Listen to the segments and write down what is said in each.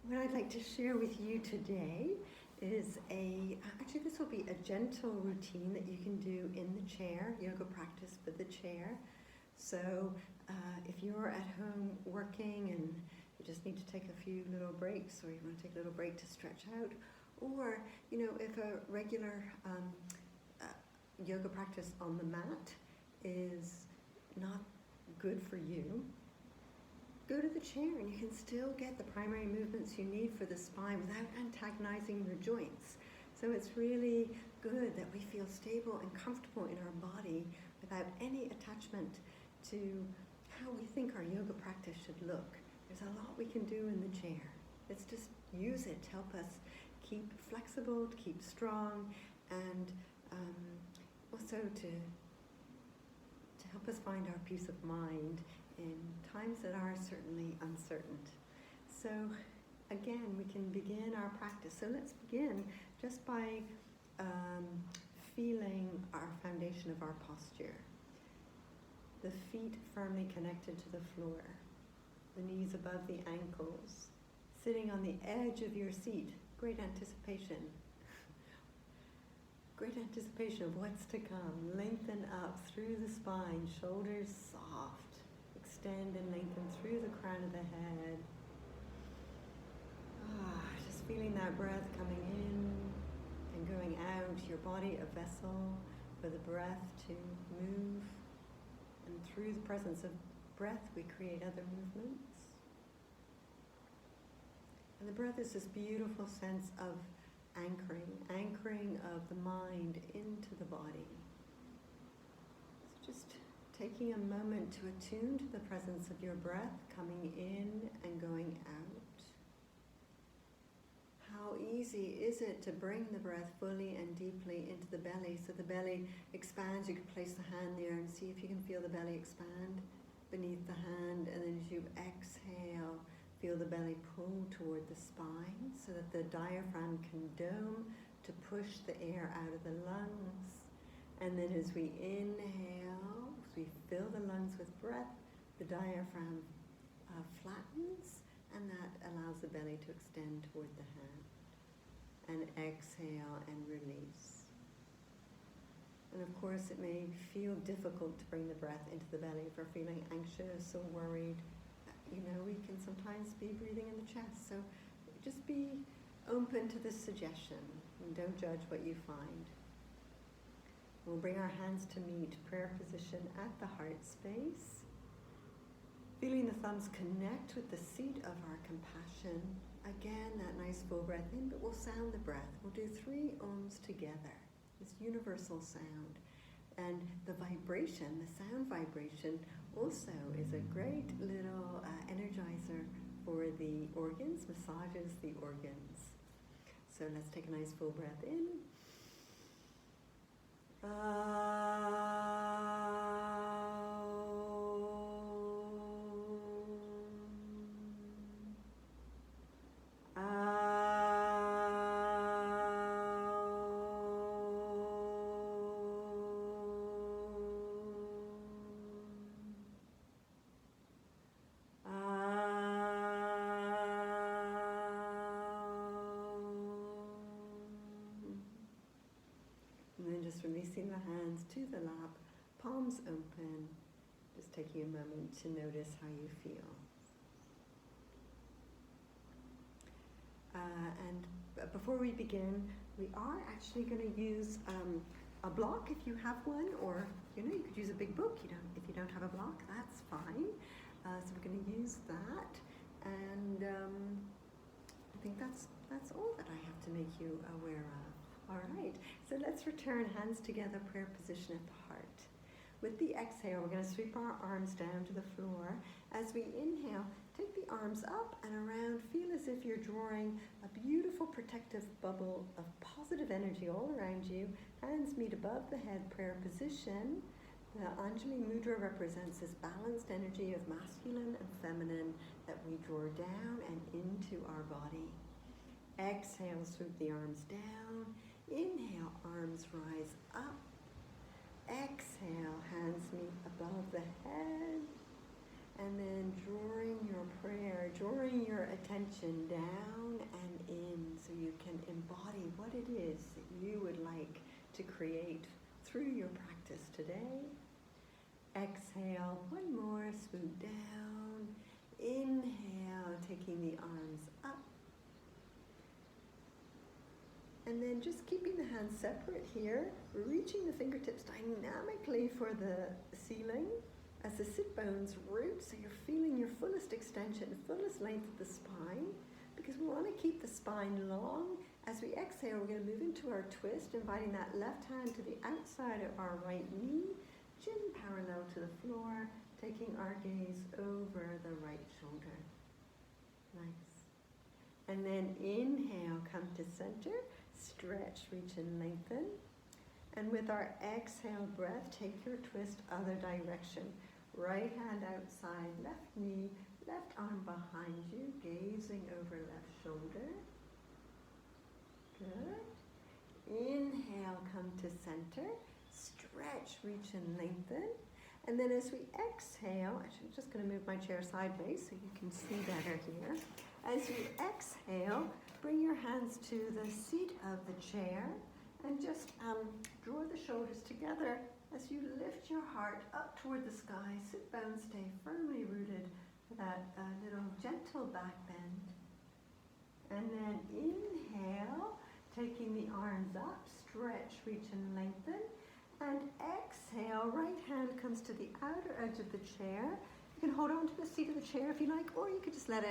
What I'd like to share with you today is actually this will be a gentle routine that you can do in the chair, yoga practice for the chair. So if you're at home working and you just need to take a few little breaks, or you want to take a little break to stretch out, or if a regular yoga practice on the mat is not good for you, go to the chair and you can still get the primary movements you need for the spine without antagonizing your joints. So it's really good that we feel stable and comfortable in our body without any attachment to how we think our yoga practice should look. There's a lot we can do in the chair. Let's just use it to help us keep flexible, to keep strong, and also to help us find our peace of mind in times that are certainly uncertain. So again, we can begin our practice. So let's begin just by feeling our foundation of our posture. The feet firmly connected to the floor, the knees above the ankles, sitting on the edge of your seat. Great anticipation. Great anticipation of what's to come. Lengthen up through the spine, shoulders soft. Extend and lengthen through the crown of the head. Just feeling that breath coming in and going out. Your body a vessel for the breath to move. And through the presence of breath, we create other movements. And the breath is this beautiful sense of anchoring of the mind into the body. So just taking a moment to attune to the presence of your breath coming in and going out. How easy is it to bring the breath fully and deeply into the belly so the belly expands. You can place the hand there and see if you can feel the belly expand beneath the hand, and then as you exhale, feel the belly pull toward the spine so that the diaphragm can dome to push the air out of the lungs. And then as we inhale, as we fill the lungs with breath, the diaphragm flattens, and that allows the belly to extend toward the hand. And exhale and release. And of course it may feel difficult to bring the breath into the belly if we're feeling anxious or worried. We can sometimes be breathing in the chest. So just be open to this suggestion and don't judge what you find. We'll bring our hands to meet, prayer position at the heart space. Feeling the thumbs connect with the seat of our compassion. Again, that nice full breath in, but we'll sound the breath. We'll do 3 ohms together, this universal sound. And the vibration, the sound vibration, also is a great little energizer for the organs, massages the organs. So let's take a nice full breath in. And then just releasing the hands to the lap, palms open, just taking a moment to notice how you feel. And before we begin, we are actually going to use a block if you have one, or you could use a big book. If you don't have a block, that's fine. So we're going to use that, and I think that's all that I have to make you aware of. All right, so let's return hands together, prayer position at the heart. With the exhale, we're going to sweep our arms down to the floor. As we inhale, take the arms up and around. Feel as if you're drawing a beautiful protective bubble of positive energy all around you. Hands meet above the head, prayer position. The Anjali Mudra represents this balanced energy of masculine and feminine that we draw down and into our body. Exhale, sweep the arms down. Inhale, arms rise up. Exhale, hands meet above the head. And then drawing your prayer, drawing your attention down and in so you can embody what it is that you would like to create through your practice today. Exhale, one more, swoop down. Inhale, taking the arms up. And then just keeping the hands separate here, reaching the fingertips dynamically for the ceiling as the sit bones root, so you're feeling your fullest extension, fullest length of the spine, because we want to keep the spine long. As we exhale, we're going to move into our twist, inviting that left hand to the outside of our right knee, chin parallel to the floor, taking our gaze over the right shoulder. Nice. And then inhale, come to center, stretch, reach and lengthen. And with our exhale breath, take your twist other direction. Right hand outside, left knee, left arm behind you, gazing over left shoulder. Good. Inhale, come to center, stretch, reach and lengthen. And then as we exhale, actually I'm just going to move my chair sideways so you can see better here. As you exhale, bring your hands to the seat of the chair and just draw the shoulders together as you lift your heart up toward the sky. Sit bones stay firmly rooted for that little gentle back bend. And then inhale, taking the arms up, stretch, reach and lengthen. And exhale, right hand comes to the outer edge of the chair. You can hold on to the seat of the chair if you like, or you could just let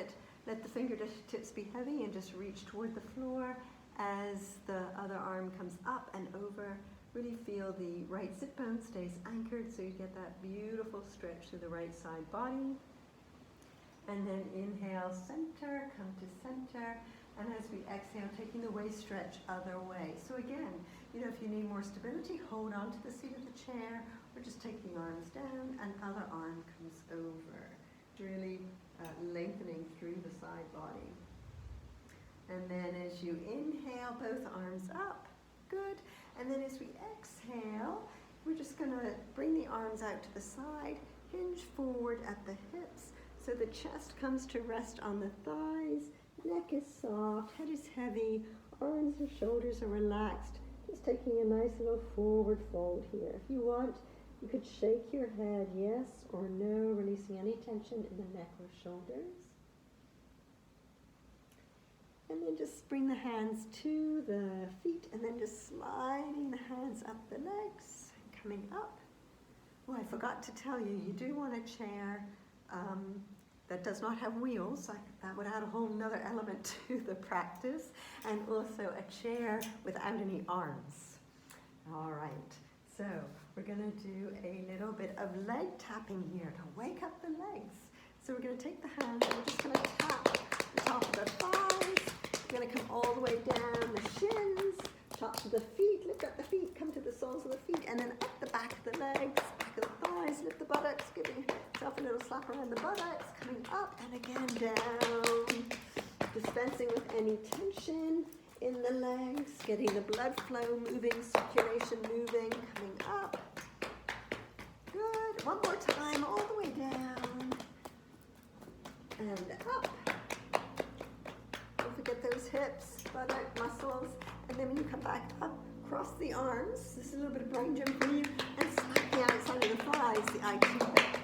the fingertips be heavy and just reach toward the floor as the other arm comes up and over. Really feel the right sit bone stays anchored so you get that beautiful stretch through the right side body. And then inhale, center, come to center. And as we exhale, taking the waist stretch other way. So again, if you need more stability, hold on to the seat of the chair, or just take the arms down and other arm comes over. Really lengthening through the side body. And then as you inhale, both arms up. Good. And then as we exhale, we're just going to bring the arms out to the side, hinge forward at the hips, so the chest comes to rest on the thighs, neck is soft, head is heavy, arms and shoulders are relaxed. Just taking a nice little forward fold here. If you want, you could shake your head yes or no, releasing any tension in the neck or shoulders. And then just bring the hands to the feet and then just sliding the hands up the legs and coming up. Oh, I forgot to tell you, you do want a chair that does not have wheels. That would add a whole nother element to the practice. And also a chair without any arms. All right, so we're going to do a little bit of leg tapping here to wake up the legs. So we're going to take the hands and we're just going to tap the top of the thighs. We're going to come all the way down the shins, top of the feet, lift up the feet, come to the soles of the feet, and then up the back of the legs, back of the thighs, lift the buttocks, giving yourself a little slap around the buttocks, coming up and again down, dispensing with any tension in the legs, getting the blood flow moving, circulation moving, coming up. Good. One more time, all the way down and up. Don't forget those hips, buttock muscles, and then when you come back up, cross the arms. This is a little bit of brain gym for you, and slap the outside of the thighs, the IT bend.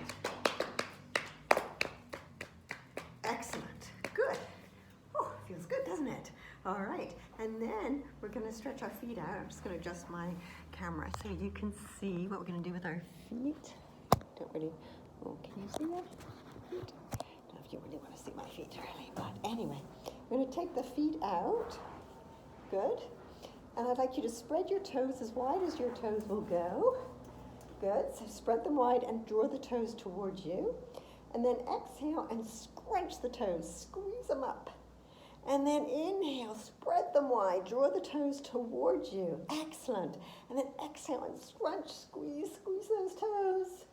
Excellent. Good. Oh, feels good, doesn't it? All right, and then we're going to stretch our feet out. I'm just going to adjust my camera so you can see what we're going to do with our feet. Don't really, oh, can you see that? Feet? I don't know if you really want to see my feet really, but anyway, we're going to take the feet out. Good. And I'd like you to spread your toes as wide as your toes will go. Good. So spread them wide and draw the toes towards you. And then exhale and scrunch the toes. Squeeze them up. And then inhale, spread them wide. Draw the toes towards you. Excellent. And then exhale and scrunch, squeeze those toes.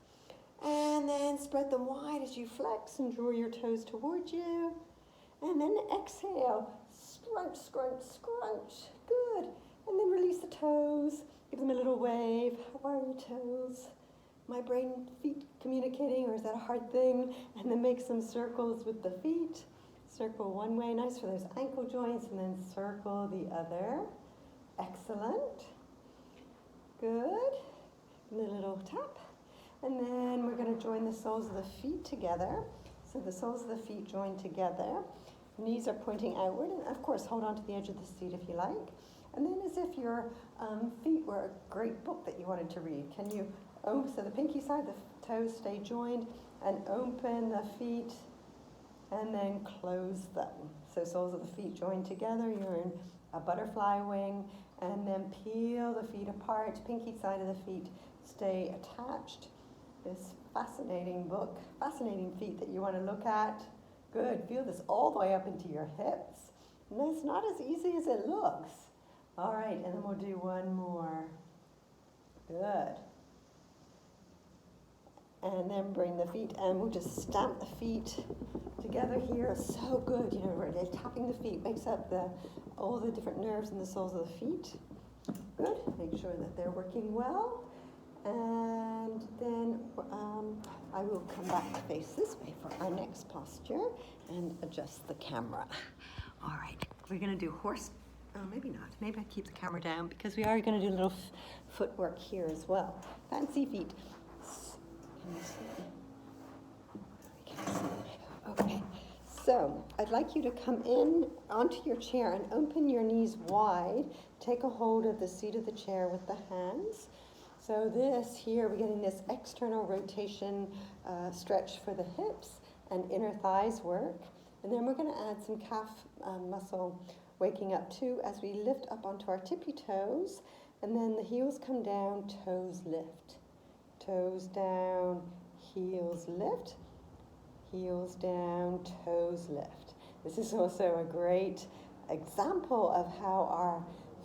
And then spread them wide as you flex and draw your toes towards you. And then exhale, scrunch, scrunch, scrunch. Good. And then release the toes. Give them a little wave. How are your toes? My brain, feet communicating, or is that a hard thing? And then make some circles with the feet. Circle one way, nice for those ankle joints, and then circle the other. Excellent. Good. And a little tap. And then we're going to join the soles of the feet together. So the soles of the feet join together. Knees are pointing outward, and of course hold on to the edge of the seat if you like. And then as if your feet were a great book that you wanted to read, can you open, so the pinky side, the toes stay joined, and open the feet and then close them. So soles of the feet join together, you're in a butterfly wing, and then peel the feet apart, pinky side of the feet stay attached. This fascinating book, fascinating feet that you want to look at. Good, feel this all the way up into your hips. And it's not as easy as it looks. All right, and then we'll do one more. Good. And then bring the feet, and we'll just stamp the feet together here. So good, you know, really tapping the feet wakes up all the different nerves in the soles of the feet. Good, make sure that they're working well. And then I will come back to face this way for our next posture and adjust the camera. All right, we're going to do horse, maybe not. Maybe I keep the camera down because we are going to do a little footwork here as well. Fancy feet. Can you see? Can you see? Okay, so I'd like you to come in onto your chair and open your knees wide. Take a hold of the seat of the chair with the hands. So this here, we're getting this external rotation stretch for the hips and inner thighs work. And then we're going to add some calf muscle waking up too as we lift up onto our tippy toes. And then the heels come down, toes lift. Toes down, heels lift. Heels down, toes lift. This is also a great example of how our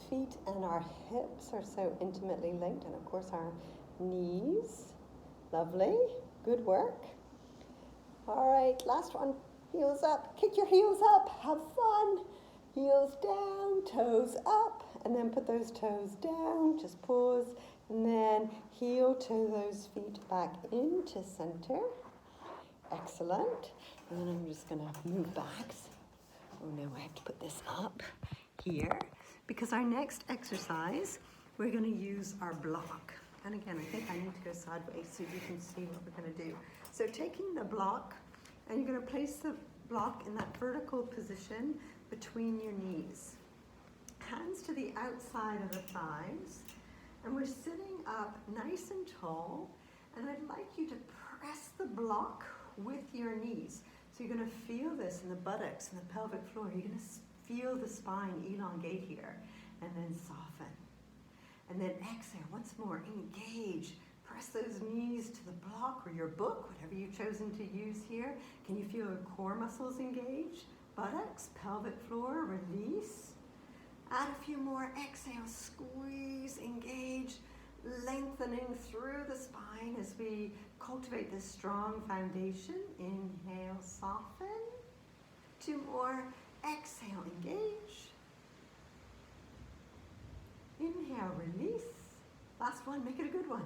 feet and our hips are so intimately linked, and of course our knees. Lovely, good work. All right, last one, heels up, kick your heels up, have fun. Heels down, toes up, and then put those toes down, just pause, and then heel toe those feet back into center. Excellent. And then I'm just gonna move back. Oh no, I have to put this up here. Because our next exercise, we're going to use our block. And again, I think I need to go sideways so you can see what we're going to do. So taking the block, and you're going to place the block in that vertical position between your knees. Hands to the outside of the thighs. And we're sitting up nice and tall. And I'd like you to press the block with your knees. So you're going to feel this in the buttocks and the pelvic floor. You're going to feel the spine elongate here, and then soften. And then exhale, once more, engage. Press those knees to the block or your book, whatever you've chosen to use here. Can you feel your core muscles engage? Buttocks, pelvic floor, release. Add a few more, exhale, squeeze, engage, lengthening through the spine as we cultivate this strong foundation. Inhale, soften. Two more. Exhale, engage. Inhale, release. Last one, make it a good one.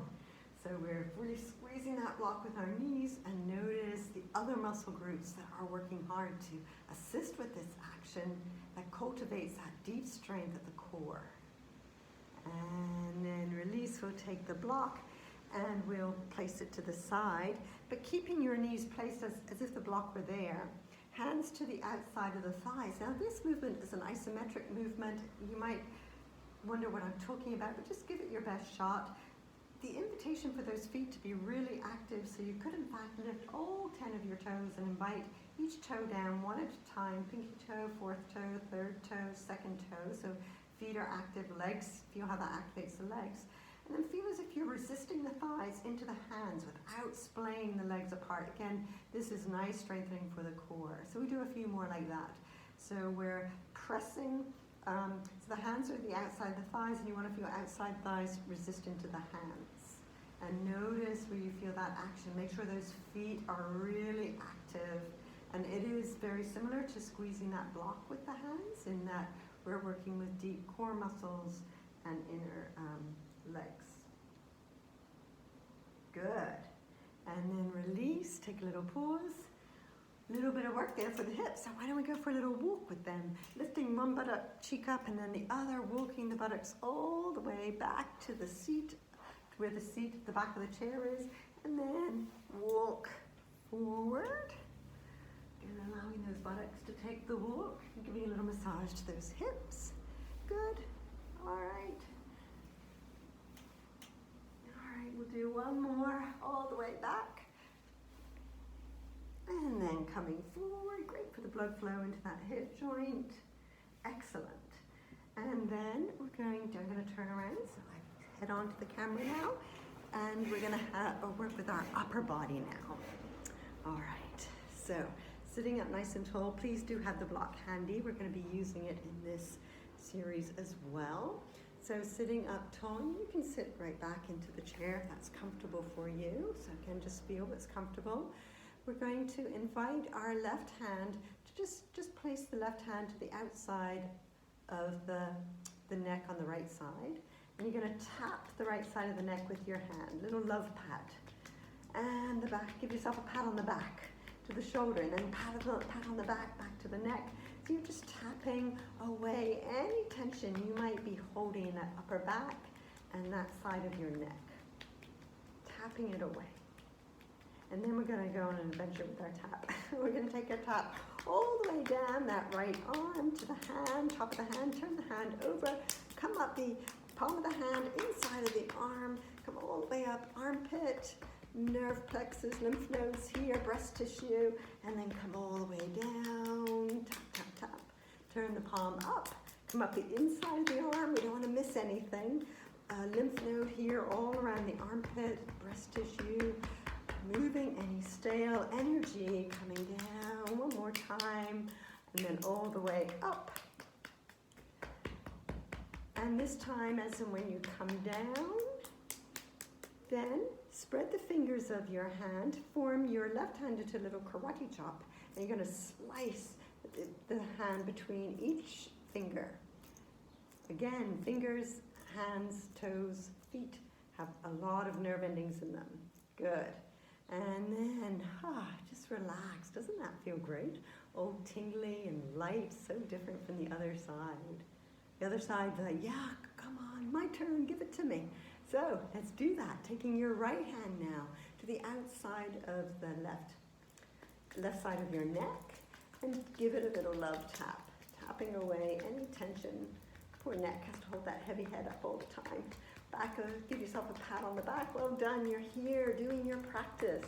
So we're really squeezing that block with our knees, and notice the other muscle groups that are working hard to assist with this action that cultivates that deep strength at the core. And then release, we'll take the block and we'll place it to the side, but keeping your knees placed as if the block were there. Hands to the outside of the thighs. Now this movement is an isometric movement. You might wonder what I'm talking about, but just give it your best shot. The invitation for those feet to be really active, so you could in fact lift all 10 of your toes and invite each toe down one at a time. Pinky toe, fourth toe, third toe, second toe. So feet are active, legs, feel how that activates the legs. And then feel as if you're resisting the thighs into the hands without splaying the legs apart. Again, this is nice strengthening for the core. So we do a few more like that. So we're pressing, so the hands are the outside of the thighs, and you want to feel outside thighs resist into the hands. And notice where you feel that action. Make sure those feet are really active. And it is very similar to squeezing that block with the hands, in that we're working with deep core muscles and inner legs. Good. And then release, take a little pause. A little bit of work there for the hips, so why don't we go for a little walk with them? Lifting one buttock cheek up and then the other, walking the buttocks all the way back to the seat, where the seat, the back of the chair is, and then walk forward. And allowing those buttocks to take the walk, and giving a little massage to those hips. Good. All right. All right, we'll do one more all the way back. And then coming forward, great for the blood flow into that hip joint. Excellent. And then I'm going to turn around, so I head on to the camera now, and we're going to work with our upper body now. All right, so sitting up nice and tall, please do have the block handy. We're going to be using it in this series as well. So sitting up tall, you can sit right back into the chair if that's comfortable for you. So again, just feel what's comfortable. We're going to invite our left hand to just place the left hand to the outside of the neck on the right side. And you're going to tap the right side of the neck with your hand, little love pat. And the back, give yourself a pat on the back to the shoulder, and then pat on the back to the neck. So you're just tapping away any tension you might be holding in that upper back and that side of your neck. Tapping it away. And then we're going to go on an adventure with our tap. We're going to take our tap all the way down that right arm to the hand, top of the hand, turn the hand over, come up the palm of the hand, inside of the arm, come all the way up, armpit, nerve plexus, lymph nodes here, breast tissue, and then come all the way down, tap, tap, tap. Turn the palm up, come up the inside of the arm, we don't want to miss anything. Lymph node here all around the armpit, breast tissue, moving any stale energy, coming down one more time, and then all the way up. And this time, as in when you come down, then spread the fingers of your hand, form your left hand into a little karate chop, and you're going to slice the hand between each finger. Again, fingers, hands, toes, feet have a lot of nerve endings in them. Good. And then, just relax. Doesn't that feel great? Oh, tingly and light, so different from the other side. The other side, yeah, come on, my turn, give it to me. So let's do that. Taking your right hand now to the outside of the left side of your neck, and give it a little love tap, tapping away any tension. Poor neck has to hold that heavy head up all the time. Give yourself a pat on the back. Well done, you're here doing your practice.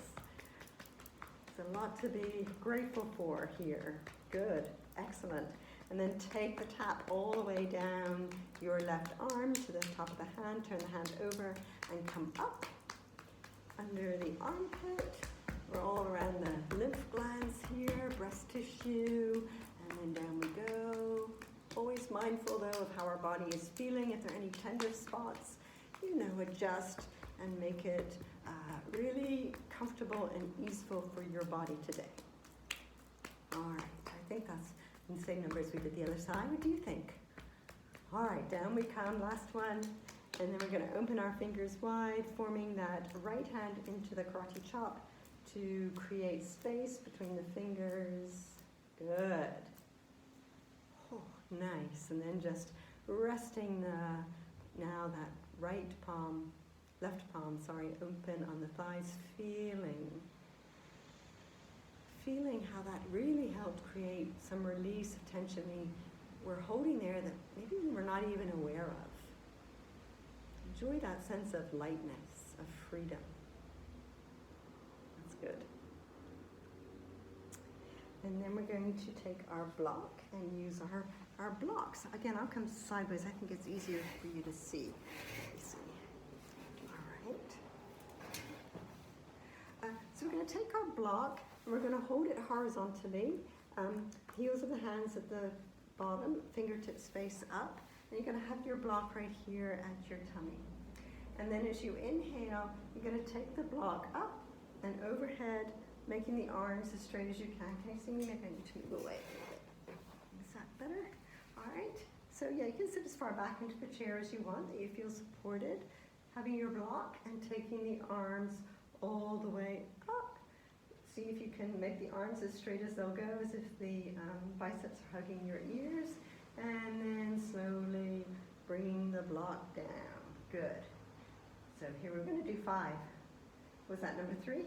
There's a lot to be grateful for here. Good, excellent. And then take the tap all the way down your left arm to the top of the hand. Turn the hand over and come up under the armpit. We're all around the lymph glands here, breast tissue, and then down we go. Always mindful though of how our body is feeling. If there are any tender spots, adjust and make it really comfortable and easeful for your body today. All right, I think that's the same numbers we did the other side. What do you think? All right, down we come, last one. And then we're going to open our fingers wide, forming that right hand into the karate chop to create space between the fingers. Good. Oh, nice. And then just resting now that left palm, open on the thighs, feeling how that really helped create some release of tension we're holding there that maybe we were not even aware of. Enjoy that sense of lightness, of freedom. That's good. And then we're going to take our block and use our blocks. Again, I'll come sideways. I think it's easier for you to see. All right. So we're going to take our block and we're going to hold it horizontally. Heels of the hands at the bottom, fingertips face up. And you're going to have your block right here at your tummy. And then as you inhale, you're going to take the block up and overhead, making the arms as straight as you can. Can you see me? Maybe I need to move away a little bit. Is that better? All right. So yeah, you can sit as far back into the chair as you want, that you feel supported. Having your block and taking the arms all the way up. See if you can make the arms as straight as they'll go, as if the biceps are hugging your ears. And then slowly bring the block down. Good. So here we're going to do 5. Was that number 3?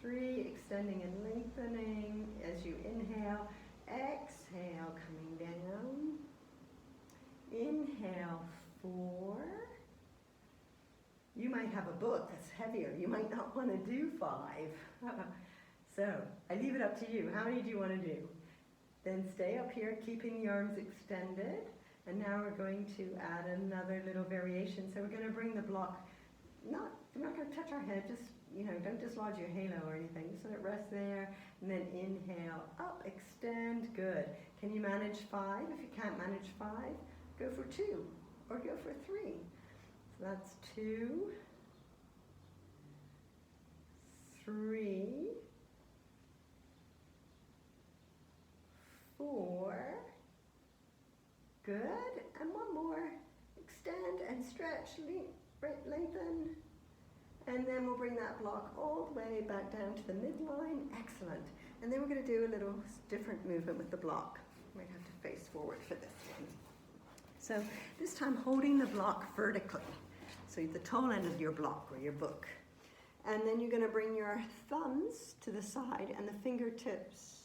3, extending and lengthening as you inhale. Exhale, coming down. Inhale, 4. You might have a book that's heavier. You might not want to do 5. So I leave it up to you. How many do you want to do? Then stay up here, keeping the arms extended. And now we're going to add another little variation. So we're going to bring the block, we're not going to touch our head, just, don't dislodge your halo or anything. So it rests there. And then inhale, up, extend, good. Can you manage 5? If you can't manage 5, go for 2 or go for 3. So that's 2, 3, 4, good, and one more. Extend and stretch, lengthen, and then we'll bring that block all the way back down to the midline. Excellent. And then we're going to do a little different movement with the block. Might have to face forward for this one. So this time holding the block vertically. So the toe end of your block or your book. And then you're going to bring your thumbs to the side and the fingertips.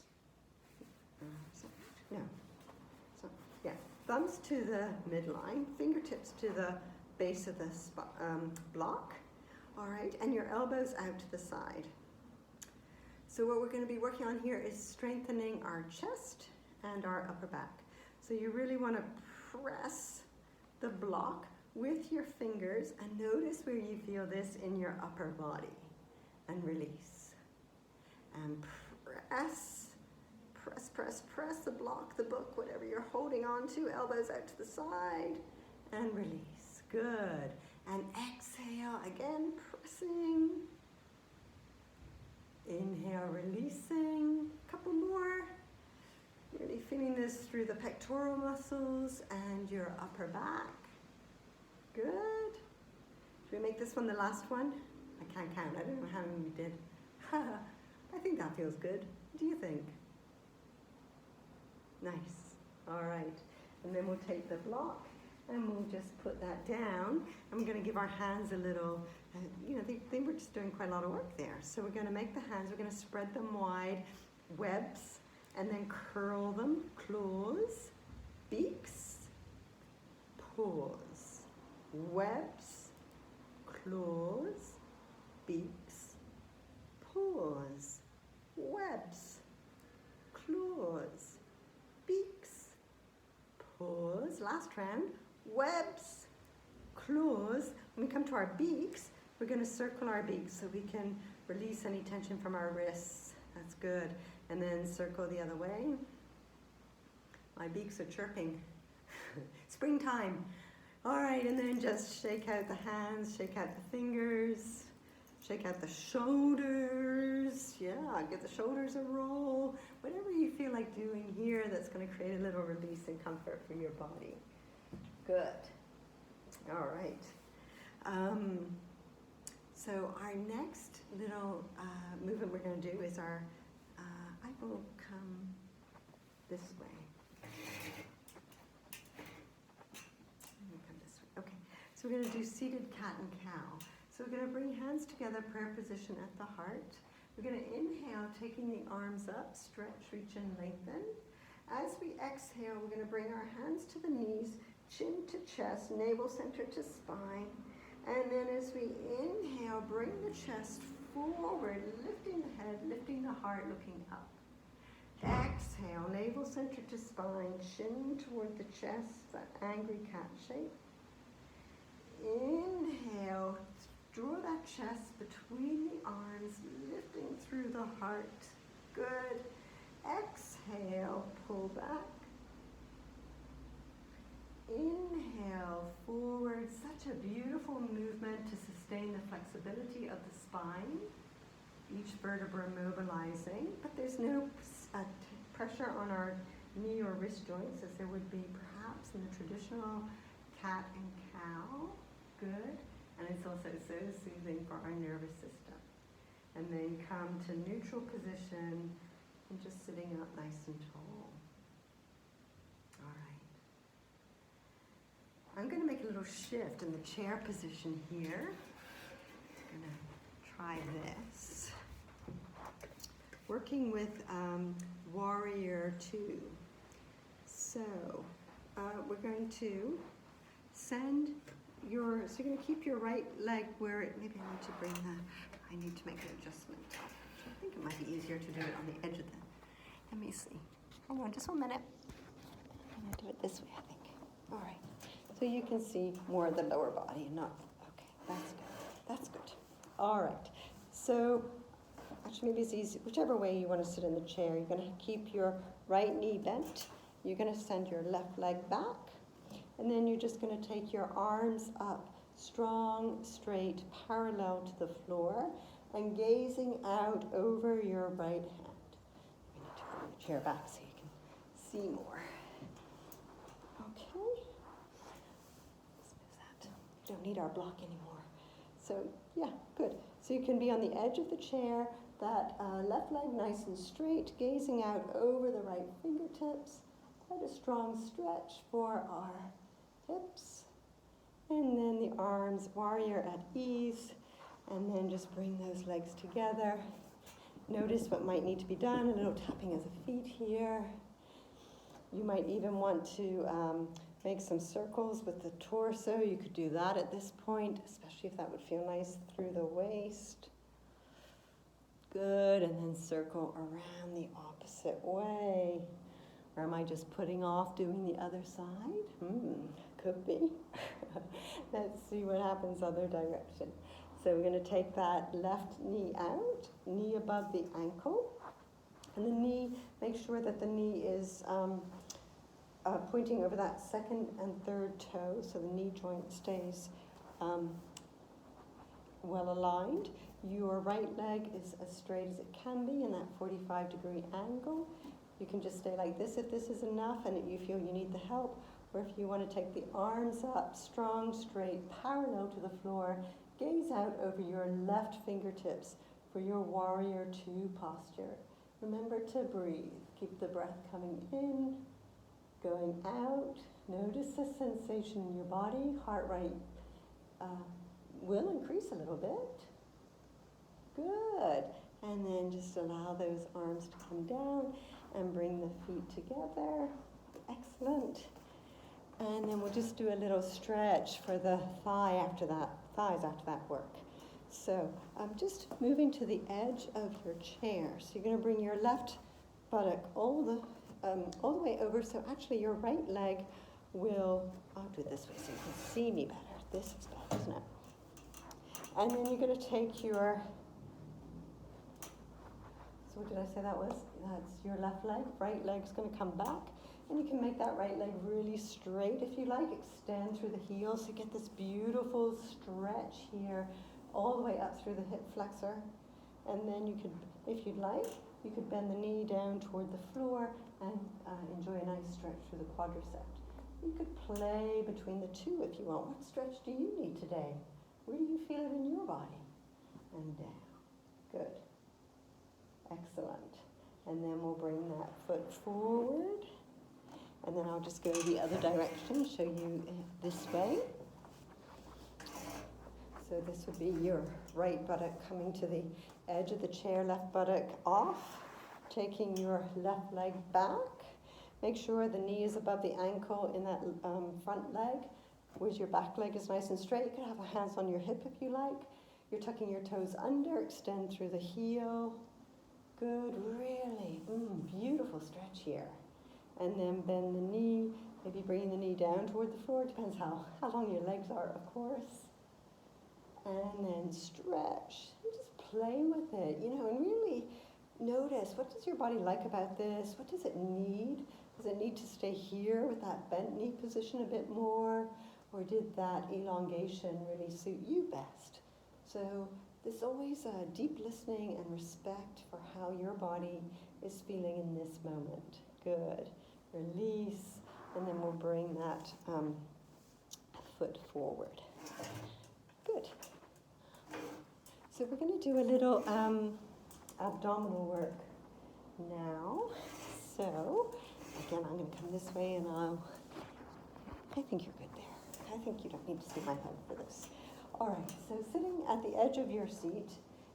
Thumbs to the midline, fingertips to the base of the block. All right, and your elbows out to the side. So what we're going to be working on here is strengthening our chest and our upper back. So you really want to press the block with your fingers and notice where you feel this in your upper body. And release. And press the block, the book, whatever you're holding on to, elbows out to the side, and release. Good. And exhale, again, pressing. Inhale, releasing. Couple more. Really feeling this through the pectoral muscles and your upper back. Good. Should we make this one the last one? I can't count. I don't know how many we did. I think that feels good. What do you think? Nice. All right. And then we'll take the block and we'll just put that down. And we're going to give our hands a little, they were just doing quite a lot of work there. So we're going to make the hands, we're going to spread them wide, webs, and then curl them, claws, beaks, paws, webs, claws, beaks, paws, webs, claws, beaks, paws, last round, webs, claws. When we come to our beaks, we're going to circle our beaks so we can release any tension from our wrists. That's good. And then circle the other way. My beaks are chirping. Springtime. All right, and then just shake out the hands, shake out the fingers, shake out the shoulders. Yeah, give the shoulders a roll. Whatever you feel like doing here that's going to create a little release and comfort for your body. Good. All right. So our next little movement we're going to do is our, I will come this way. Okay, so we're going to do seated cat and cow. So we're going to bring hands together, prayer position at the heart. We're going to inhale, taking the arms up, stretch, reach, and lengthen. As we exhale, we're going to bring our hands to the knees, chin to chest, navel center to spine. And then as we inhale, bring the chest forward, lifting the head, lifting the heart, looking up. Exhale, navel center to spine, chin toward the chest, that angry cat shape. Inhale, draw that chest between the arms, lifting through the heart. Good. Exhale, pull back. Inhale, forward. Such a beautiful movement to sustain the flexibility of the spine. Each vertebra mobilizing, but there's no pressure on our knee or wrist joints as there would be perhaps in the traditional cat and cow. Good. And it's also so soothing for our nervous system. And then come to neutral position and just sitting up nice and tall. All right. I'm going to make a little shift in the chair position here. I'm going to try this. Working with Warrior 2. So we're going to send your, so you're going to keep your right leg where it, maybe I need to make an adjustment. I think it might be easier to do it on the edge of the, let me see. Hang on just 1 minute. I'm going to do it this way, I think. All right. So you can see more of the lower body and not, okay, that's good. That's good. All right. So actually maybe it's easy, whichever way you want to sit in the chair, you're going to keep your right knee bent. You're going to send your left leg back. And then you're just going to take your arms up, strong, straight, parallel to the floor, and gazing out over your right hand. You need to bring the chair back so you can see more. Okay. Let's move that. You don't need our block anymore. So, yeah, good. So you can be on the edge of the chair, that left leg nice and straight, gazing out over the right fingertips. Quite a strong stretch for our hips, and then the arms, warrior at ease, and then just bring those legs together. Notice what might need to be done, a little tapping of the feet here. You might even want to make some circles with the torso. You could do that at this point, especially if that would feel nice through the waist. Good, and then circle around the opposite way. Or am I just putting off doing the other side? Could be. Let's see what happens other direction. So we're going to take that left knee out, knee above the ankle. And the knee, make sure that the knee is pointing over that second and third toe, so the knee joint stays well aligned. Your right leg is as straight as it can be in that 45-degree angle. You can just stay like this if this is enough and you feel you need the help, or if you want to take the arms up, strong, straight, parallel to the floor, gaze out over your left fingertips for your Warrior 2 posture. Remember to breathe. Keep the breath coming in, going out. Notice the sensation in your body. Heart rate will increase a little bit. Good. And then just allow those arms to come down and bring the feet together. Excellent. And then we'll just do a little stretch for the thighs after that work. So I'm just moving to the edge of your chair. So you're going to bring your left buttock all the way over. So actually your right leg will, I'll do it this way so you can see me better. This is better, isn't it? And then you're going to take your, so what did I say that was? That's your left leg. Right leg's going to come back. And you can make that right leg really straight if you like. Extend through the heels to get this beautiful stretch here all the way up through the hip flexor. And then you could, if you'd like, you could bend the knee down toward the floor and enjoy a nice stretch through the quadricep. You could play between the two if you want. What stretch do you need today? Where do you feel it in your body? And down. Good. Excellent. And then we'll bring that foot forward. And then I'll just go the other direction, show you this way. So this would be your right buttock coming to the edge of the chair, left buttock off, taking your left leg back. Make sure the knee is above the ankle in that front leg, whereas your back leg is nice and straight. You can have a hands on your hip if you like. You're tucking your toes under, extend through the heel. Good, really, beautiful stretch here. And then bend the knee, maybe bringing the knee down toward the floor. Depends how long your legs are, of course. And then stretch, and just play with it, and really notice, what does your body like about this? What does it need? Does it need to stay here with that bent knee position a bit more? Or did that elongation really suit you best? So there's always a deep listening and respect for how your body is feeling in this moment. Good. Release, and then we'll bring that foot forward. Good. So we're going to do a little abdominal work now. So again, I'm going to come this way and I think you're good there. I think you don't need to see my head for this. All right, so sitting at the edge of your seat,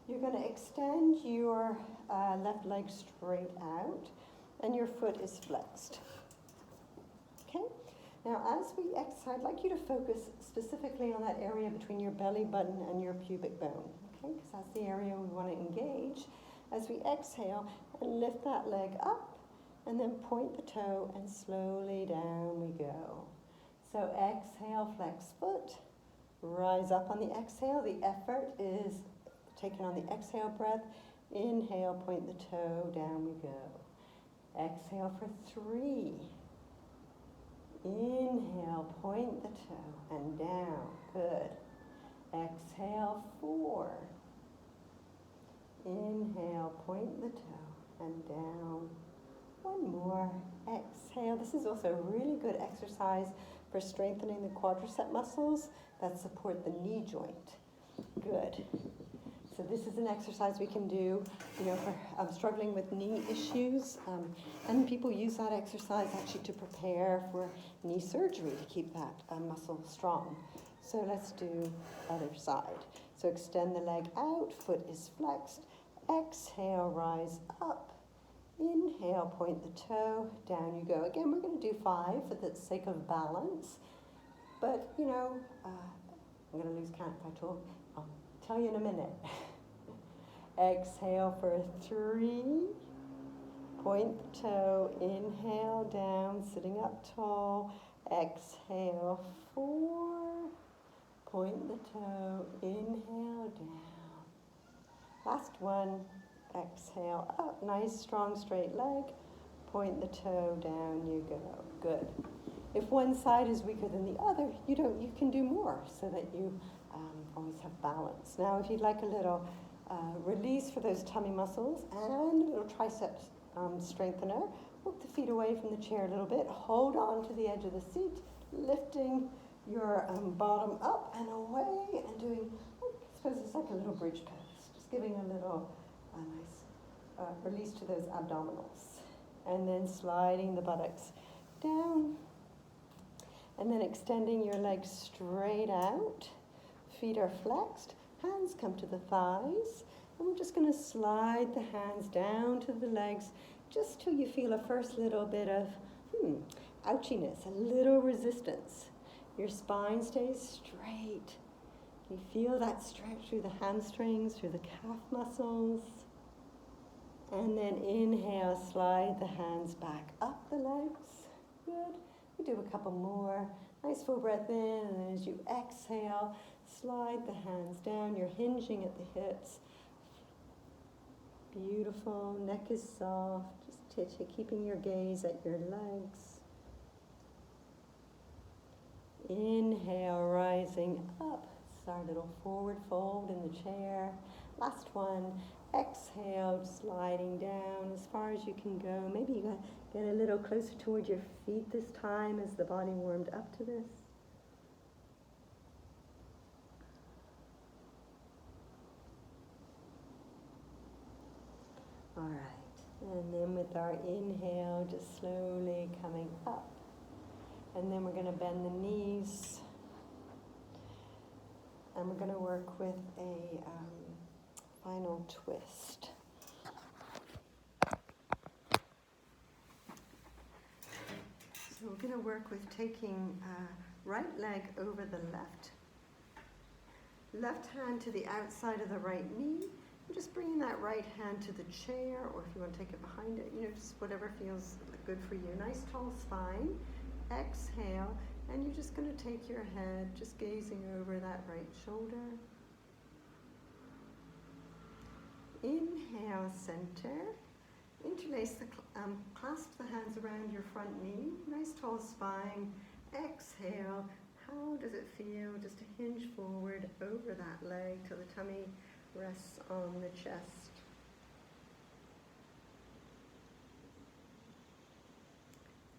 you're going to extend your left leg straight out and your foot is flexed. Okay? Now as we exhale, I'd like you to focus specifically on that area between your belly button and your pubic bone. Okay? Because that's the area we want to engage. As we exhale, and lift that leg up and then point the toe and slowly down we go. So exhale, flex foot, rise up on the exhale. The effort is taken on the exhale breath. Inhale, point the toe, down we go. Exhale for 3. Inhale, point the toe and down. Good. Exhale, 4. Inhale, point the toe and down. One more. Exhale. This is also a really good exercise for strengthening the quadricep muscles that support the knee joint. Good. So this is an exercise we can do, for struggling with knee issues. And people use that exercise actually to prepare for knee surgery to keep that muscle strong. So let's do other side. So extend the leg out, foot is flexed. Exhale, rise up. Inhale, point the toe, down you go. Again, we're going to do 5 for the sake of balance. But, I'm going to lose count if I talk. I'll tell you in a minute. Exhale for 3. Point the toe, inhale, down, sitting up tall. Exhale, 4. Point the toe, inhale, down. Last one. Exhale up, nice strong straight leg, point the toe, down you go. Good. If one side is weaker than the other, you can do more so that you always have balance. Now if you'd like a little release for those tummy muscles and a little triceps strengthener, walk the feet away from the chair a little bit, hold on to the edge of the seat, lifting your bottom up and away and doing, I suppose it's like a little bridge pose, just giving a little nice release to those abdominals. And then sliding the buttocks down. And then extending your legs straight out. Feet are flexed. Hands come to the thighs. And we're just going to slide the hands down to the legs just till you feel a first little bit of ouchiness, a little resistance. Your spine stays straight. You feel that stretch through the hamstrings, through the calf muscles. And then inhale, slide the hands back up the legs. Good. We do a couple more. Nice full breath in, and then as you exhale, slide the hands down. You're hinging at the hips. Beautiful. Neck is soft. Just keeping your gaze at your legs. Inhale, rising up. Start a little forward fold in the chair. Last one. Exhale, sliding down as far as you can go. Maybe you get a little closer toward your feet this time as the body warmed up to this. All right, and then with our inhale, just slowly coming up. And then we're going to bend the knees. And we're going to work with a final twist. So we're going to work with taking right leg over the left hand to the outside of the right knee, and just bringing that right hand to the chair, or if you want to take it behind it, just whatever feels good for you. Nice tall spine. Exhale, and you're just going to take your head, just gazing over that right shoulder. Inhale, center. Interlace clasp the hands around your front knee. Nice tall spine. Exhale. How does it feel just to hinge forward over that leg till the tummy rests on the chest?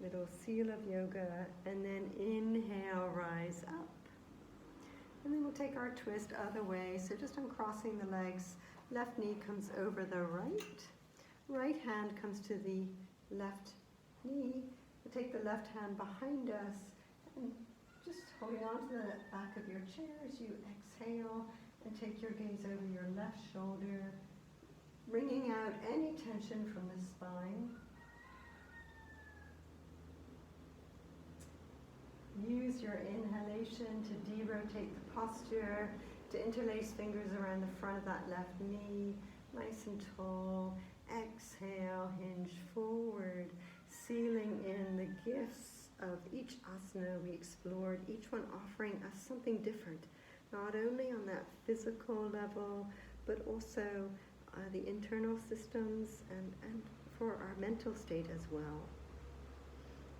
Little seal of yoga, and then inhale, rise up. And then we'll take our twist other way. So just uncrossing the legs. Left knee comes over the right. Right hand comes to the left knee. We'll take the left hand behind us and just holding on to the back of your chair as you exhale and take your gaze over your left shoulder, bringing out any tension from the spine. Use your inhalation to de-rotate the posture, to interlace fingers around the front of that left knee, nice and tall. Exhale, hinge forward, sealing in the gifts of each asana we explored, each one offering us something different, not only on that physical level, but also the internal systems and for our mental state as well.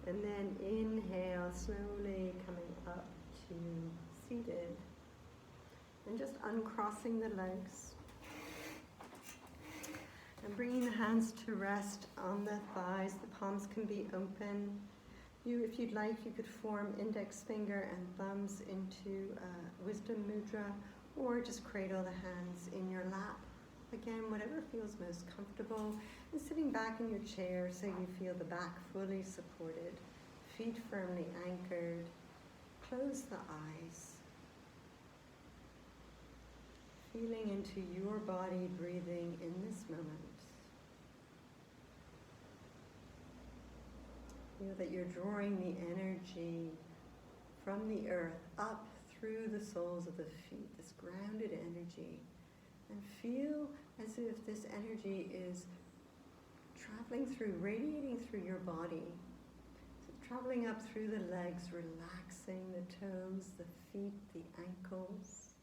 And then inhale, slowly coming up to seated. And just uncrossing the legs. And bringing the hands to rest on the thighs. The palms can be open. If you'd like, you could form index finger and thumbs into wisdom mudra, or just cradle the hands in your lap. Again, whatever feels most comfortable. And sitting back in your chair so you feel the back fully supported, feet firmly anchored. Close the eyes. Feeling into your body, breathing in this moment. Feel that you're drawing the energy from the earth up through the soles of the feet, this grounded energy. And feel as if this energy is traveling through, radiating through your body. So traveling up through the legs, relaxing the toes, the feet, the ankles.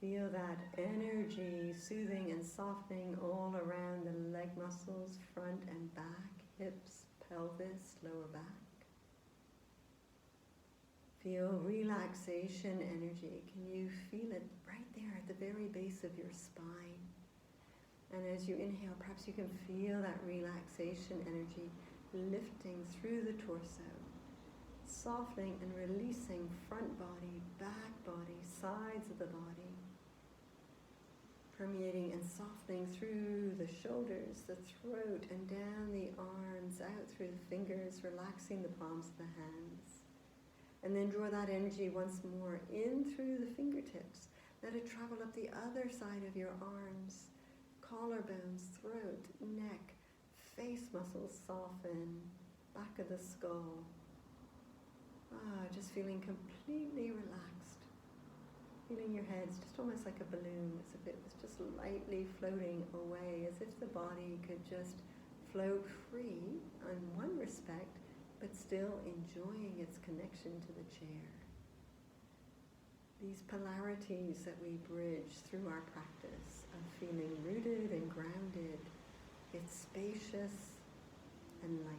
Feel that energy soothing and softening all around the leg muscles, front and back, hips, pelvis, lower back. Feel relaxation energy. Can you feel it right there at the very base of your spine? And as you inhale, perhaps you can feel that relaxation energy lifting through the torso, softening and releasing front body, back body, sides of the body, permeating and softening through the shoulders, the throat, and down the arms, out through the fingers, relaxing the palms of the hands. And then draw that energy once more in through the fingertips. Let it travel up the other side of your arms, collarbones, throat, neck, face muscles soften, back of the skull. Just feeling completely relaxed. Feeling your head's just almost like a balloon, as if it was just lightly floating away, as if the body could just float free in one respect, but still enjoying its connection to the chair. These polarities that we bridge through our practice of feeling rooted and grounded, it's spacious and light.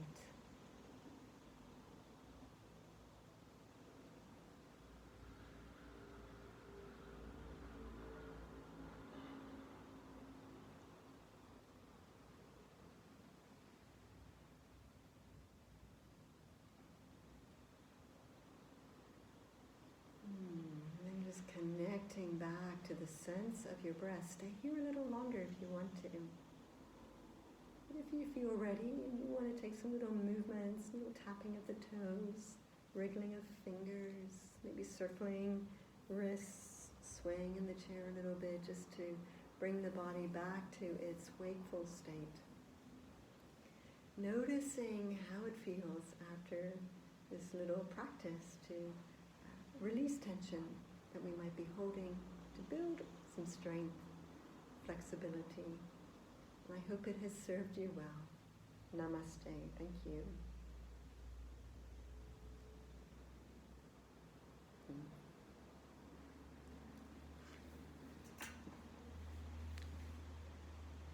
Connecting back to the sense of your breath. Stay here a little longer if you want to. If you feel ready and you want to take some little movements, little tapping of the toes, wriggling of fingers, maybe circling wrists, swaying in the chair a little bit just to bring the body back to its wakeful state. Noticing how it feels after this little practice to release tension that we might be holding, to build some strength, flexibility. And I hope it has served you well. Namaste. Thank you.